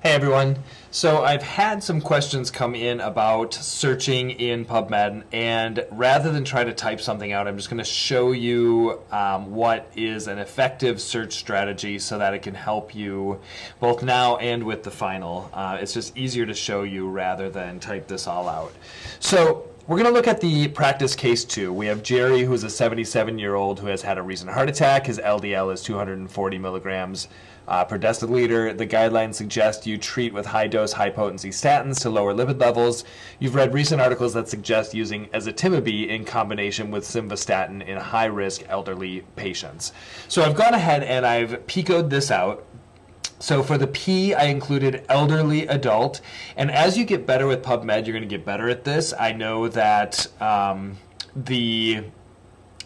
Hey everyone. So I've had some questions come in about searching in PubMed, and rather than try to type something out, I'm just going to show you what is an effective search strategy so that it can help you both now and with the final. It's just easier to show you rather than type this all out. So we're going to look at the practice case 2. We have Jerry, who's a 77-year-old who has had a recent heart attack. His LDL is 240 milligrams per deciliter. The guidelines suggest you treat with high-dose, high-potency statins to lower lipid levels. You've read recent articles that suggest using ezetimibe in combination with simvastatin in high-risk elderly patients. So I've gone ahead and I've PICO'd this out. So for the P, I included elderly adult. And as you get better with PubMed, you're going to get better at this. I know that the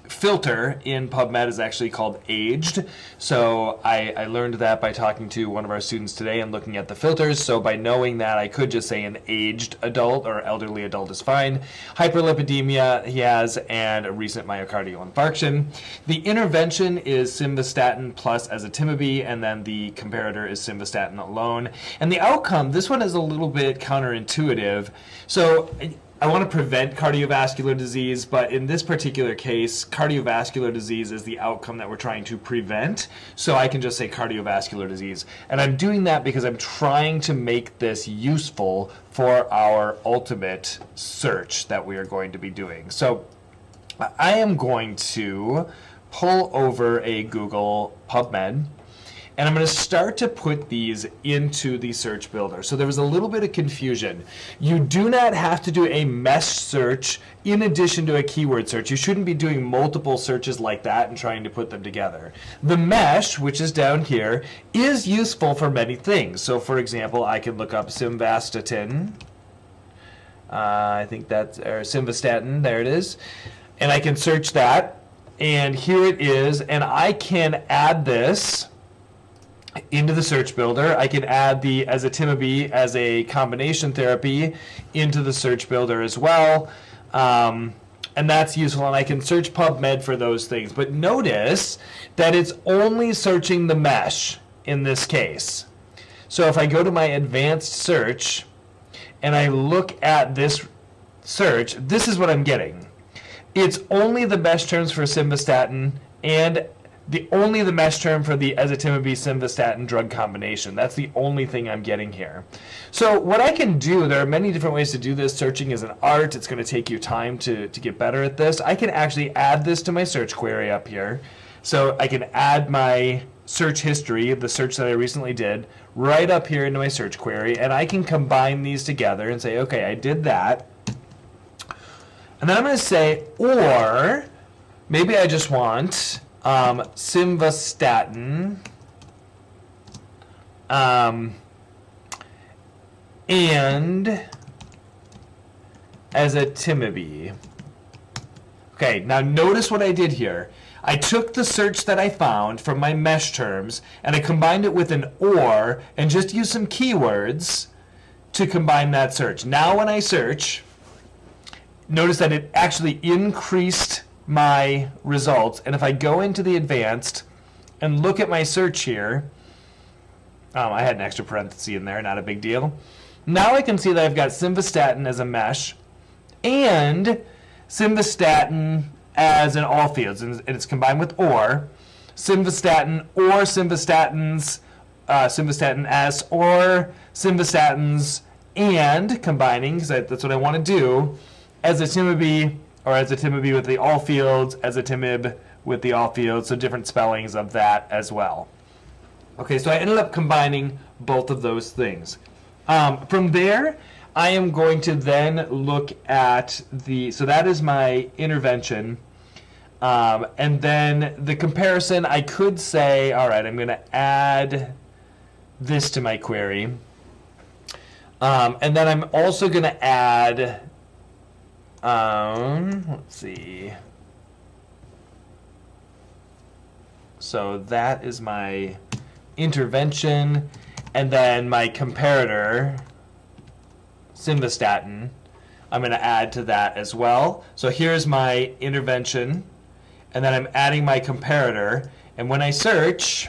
filter in PubMed is actually called aged. So I learned that by talking to one of our students today and looking at the filters. So by knowing that, I could just say an aged adult or elderly adult is fine. Hyperlipidemia he has, and a recent myocardial infarction. The intervention is simvastatin plus ezetimibe, and then the comparator is simvastatin alone. And the outcome, this one is a little bit counterintuitive. So I want to prevent cardiovascular disease, but in this particular case, cardiovascular disease is the outcome that we're trying to prevent, so I can just say cardiovascular disease. And I'm doing that because I'm trying to make this useful for our ultimate search that we are going to be doing. So I am going to pull over a Google PubMed, and I'm going to start to put these into the search builder. So there was a little bit of confusion. You do not have to do a mesh search in addition to a keyword search. You shouldn't be doing multiple searches like that and trying to put them together. The mesh, which is down here, is useful for many things. So for example, I can look up simvastatin. I think that's or simvastatin, there it is. And I can search that. And here it is. And I can add this into the search builder. I can add the ezetimibe as a combination therapy into the search builder as well. And that's useful, and I can search PubMed for those things. But notice that it's only searching the mesh in this case. So if I go to my advanced search and I look at this search, this is what I'm getting. It's only the mesh terms for simvastatin and only the mesh term for the ezetimibe simvastatin drug combination. That's the only thing I'm getting here. So what I can do, there are many different ways to do this. Searching is an art. It's going to take you time to get better at this. I can actually add this to my search query up here. So I can add my search history, the search that I recently did, right up here into my search query, and I can combine these together and say, okay, I did that. And then I'm going to say, or maybe I just want simvastatin and ezetimibe. Okay, now notice what I did here. I took the search that I found from my mesh terms and I combined it with an or and just used some keywords to combine that search. Now when I search, notice that it actually increased my results, and if I go into the advanced and look at my search here, I had an extra parenthesis in there, not a big deal. Now I can see that I've got simvastatin as a mesh and simvastatin as an all fields, and it's combined with or simvastatin or simvastatins, simvastatin S or simvastatins, and combining, because that's what I want to do, ezetimibe or ezetimibe with the all fields, ezetimibe with the all fields, so different spellings of that as well. Okay, so I ended up combining both of those things. From there, I am going to then look at so that is my intervention. And then the comparison, I could say, all right, I'm going to add this to my query. And then I'm also going to add, let's see. So that is my intervention, and then my comparator, simvastatin, I'm going to add to that as well. So here's my intervention, and then I'm adding my comparator, and when I search,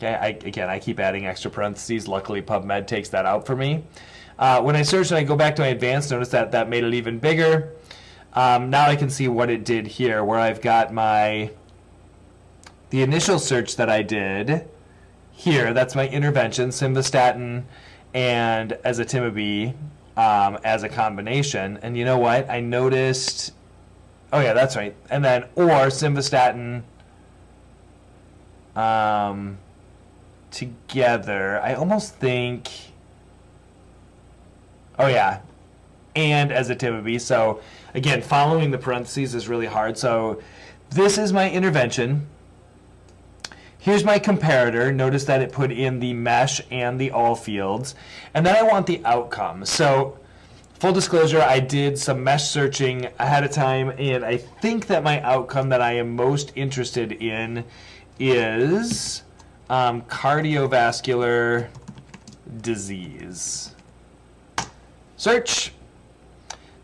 Okay, again, I keep adding extra parentheses. Luckily, PubMed takes that out for me. When I search and I go back to my advanced, notice that that made it even bigger. Now I can see what it did here, where I've got the initial search that I did here. That's my intervention, simvastatin and ezetimibe as a combination. And you know what? I noticed, oh yeah, that's right. And then, or simvastatin together. I almost think, oh yeah, and ezetimibe. So again, following the parentheses is really hard. So this is my intervention. Here's my comparator. Notice that it put in the mesh and the all fields. And then I want the outcome. So full disclosure, I did some mesh searching ahead of time, and I think that my outcome that I am most interested in is cardiovascular disease. Search.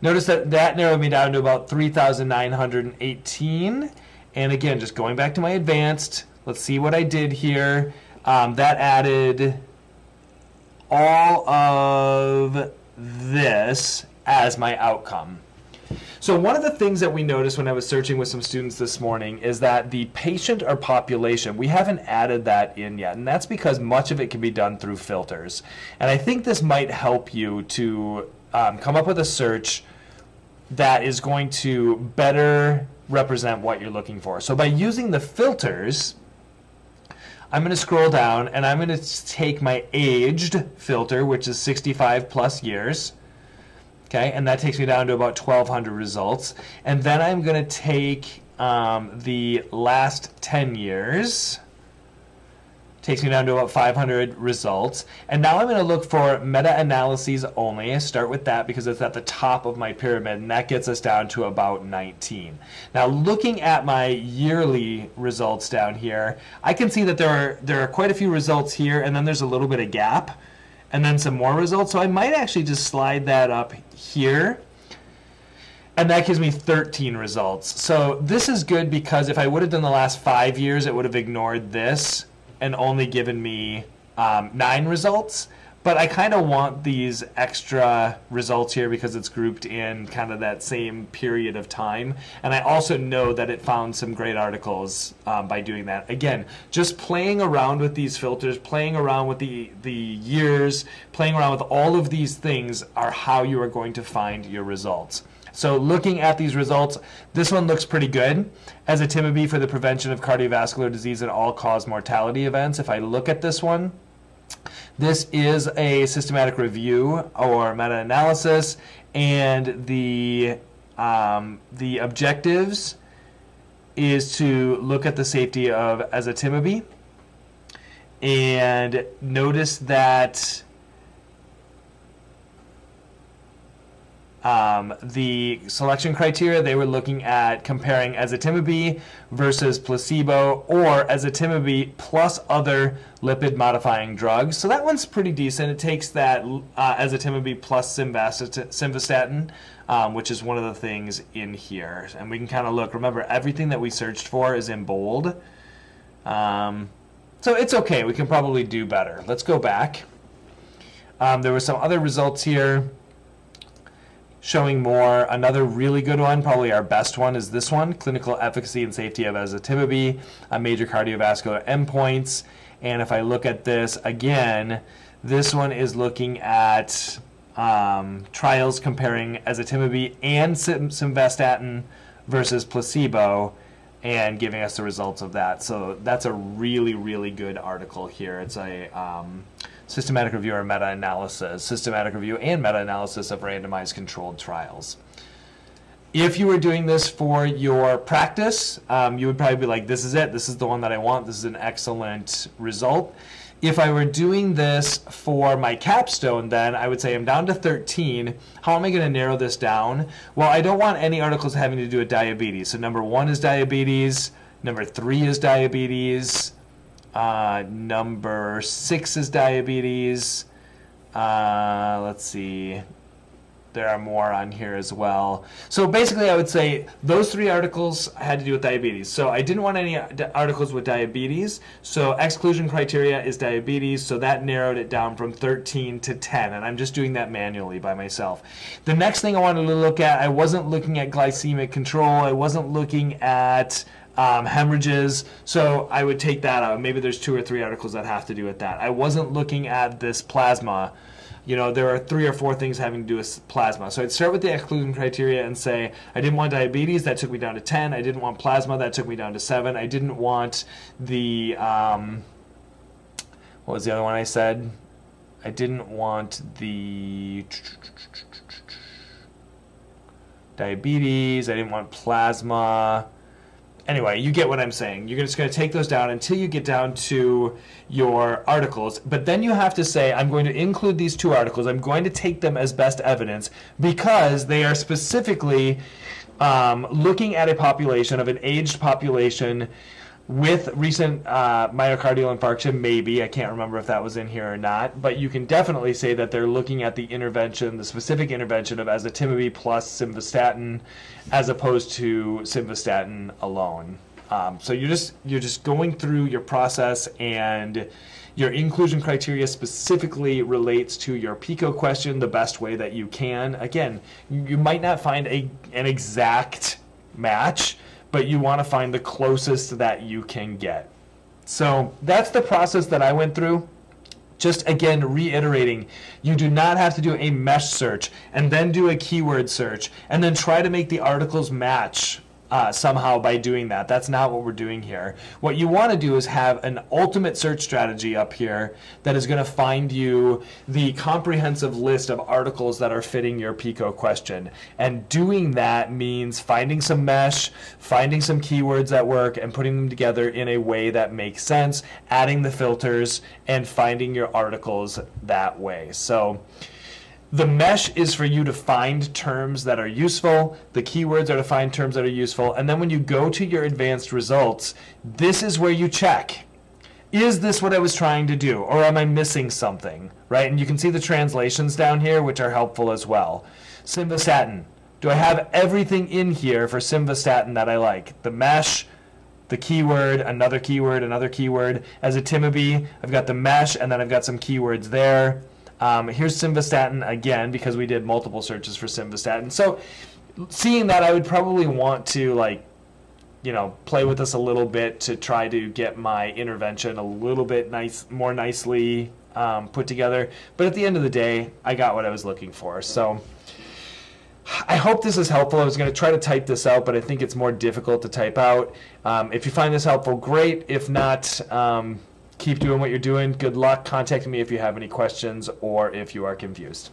Notice that that narrowed me down to about 3,918. And again, just going back to my advanced, let's see what I did here. That added all of this as my outcome. So one of the things that we noticed when I was searching with some students this morning is that the patient or population, we haven't added that in yet. And that's because much of it can be done through filters. And I think this might help you to come up with a search that is going to better represent what you're looking for. So by using the filters, I'm going to scroll down and I'm going to take my aged filter, which is 65 plus years. Okay, and that takes me down to about 1,200 results. And then I'm going to take the last 10 years. Takes me down to about 500 results. And now I'm going to look for meta-analyses only. I start with that because it's at the top of my pyramid, and that gets us down to about 19. Now, looking at my yearly results down here, I can see that there are quite a few results here, and then there's a little bit of gap, and then some more results. So I might actually just slide that up here. And that gives me 13 results. So this is good because if I would have done the last 5 years, it would have ignored this and only given me 9 results. But I kind of want these extra results here because it's grouped in kind of that same period of time. And I also know that it found some great articles by doing that. Again, just playing around with these filters, playing around with the years, playing around with all of these things are how you are going to find your results. So looking at these results, this one looks pretty good. Ezetimibe for the prevention of cardiovascular disease and all-cause mortality events. If I look at this one, this is a systematic review or meta-analysis, and the objectives is to look at the safety of ezetimibe. And notice that the selection criteria, they were looking at comparing ezetimibe versus placebo or ezetimibe plus other lipid modifying drugs. So that one's pretty decent. It takes that ezetimibe plus simvastatin, which is one of the things in here. And we can kind of look. Remember, everything that we searched for is in bold. So it's okay. We can probably do better. Let's go back. There were some other results here showing more. Another really good one, probably our best one, is this one, clinical efficacy and safety of ezetimibe, major cardiovascular endpoints. And if I look at this again, this one is looking at trials comparing ezetimibe and simvastatin versus placebo and giving us the results of that. So that's a really, really good article here. It's a systematic review or meta-analysis, systematic review and meta-analysis of randomized controlled trials. If you were doing this for your practice, you would probably be like, this is it, this is the one that I want, this is an excellent result. If I were doing this for my capstone, then I would say I'm down to 13. How am I going to narrow this down? Well, I don't want any articles having to do with diabetes. So number 1 is diabetes, number 3 is diabetes, number 6 is diabetes. Let's see. there are more on here as well. So basically I would say those 3 articles had to do with diabetes. So I didn't want any articles with diabetes. So exclusion criteria is diabetes. So that narrowed it down from 13 to 10. And I'm just doing that manually by myself. The next thing I wanted to look at, I wasn't looking at glycemic control. I wasn't looking at hemorrhages, so I would take that out. Maybe there's 2 or 3 articles that have to do with that. I wasn't looking at this plasma. You know, there are 3 or 4 things having to do with plasma. So I'd start with the exclusion criteria and say, I didn't want diabetes, that took me down to 10. I didn't want plasma, that took me down to 7. I didn't want the, what was the other one I said? I didn't want the diabetes, I didn't want plasma. Anyway, you get what I'm saying. You're just going to take those down until you get down to your articles. But then you have to say, I'm going to include these 2 articles. I'm going to take them as best evidence because they are specifically looking at a population of an aged population with recent myocardial infarction, maybe. I can't remember if that was in here or not. But you can definitely say that they're looking at the intervention, the specific intervention of azacitidine plus simvastatin as opposed to simvastatin alone. So you're just going through your process, and your inclusion criteria specifically relates to your PICO question the best way that you can. Again, you might not find an exact match, but you want to find the closest that you can get. So that's the process that I went through. Just again, reiterating, you do not have to do a mesh search and then do a keyword search and then try to make the articles match somehow by doing that. That's not what we're doing here. What you want to do is have an ultimate search strategy up here that is going to find you the comprehensive list of articles that are fitting your PICO question. And doing that means finding some mesh, finding some keywords that work, and putting them together in a way that makes sense, adding the filters, and finding your articles that way. So the mesh is for you to find terms that are useful. The keywords are to find terms that are useful. And then when you go to your advanced results, this is where you check. Is this what I was trying to do? Or am I missing something? Right? And you can see the translations down here, which are helpful as well. Simvastatin. Do I have everything in here for simvastatin that I like? The mesh, the keyword, another keyword, another keyword. Azacitidine, I've got the mesh, and then I've got some keywords there. Here's simvastatin again because we did multiple searches for simvastatin. So seeing that, I would probably want to play with this a little bit to try to get my intervention a little bit more nicely put together. But at the end of the day, I got what I was looking for. So I hope this is helpful. I was going to try to type this out, but I think it's more difficult to type out. If you find this helpful, great. If not, keep doing what you're doing. Good luck. Contact me if you have any questions or if you are confused.